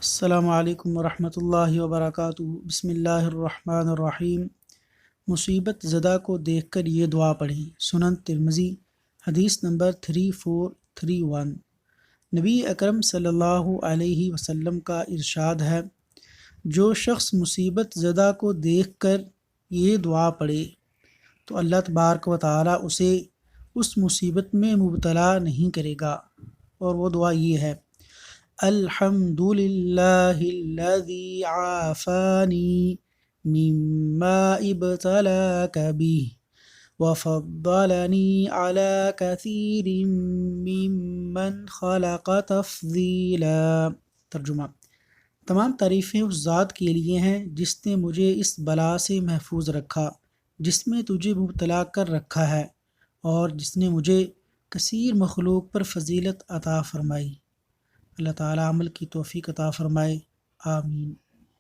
السلام علیکم ورحمۃ اللہ وبرکاتہ۔ بسم اللہ الرحمن الرحیم۔ مصیبت زدہ کو دیکھ کر یہ دعا پڑھیں۔ سنن ترمذی حدیث نمبر 3431۔ نبی اکرم صلی اللہ علیہ وسلم کا ارشاد ہے، جو شخص مصیبت زدہ کو دیکھ کر یہ دعا پڑھے تو اللہ تبارک و تعالی اسے اس مصیبت میں مبتلا نہیں کرے گا، اور وہ دعا یہ ہے: الحمد للہ الذی عافانی مما ابتلاک بہ وفضلنی علی کثیر ممن خلق تفضیلا۔ ترجمہ: تمام تعریفیں اس ذات کے لیے ہیں جس نے مجھے اس بلا سے محفوظ رکھا جس میں تجھے مبتلا کر رکھا ہے، اور جس نے مجھے کثیر مخلوق پر فضیلت عطا فرمائی۔ اللہ تعالی عمل کی توفیق عطا فرمائے، آمین۔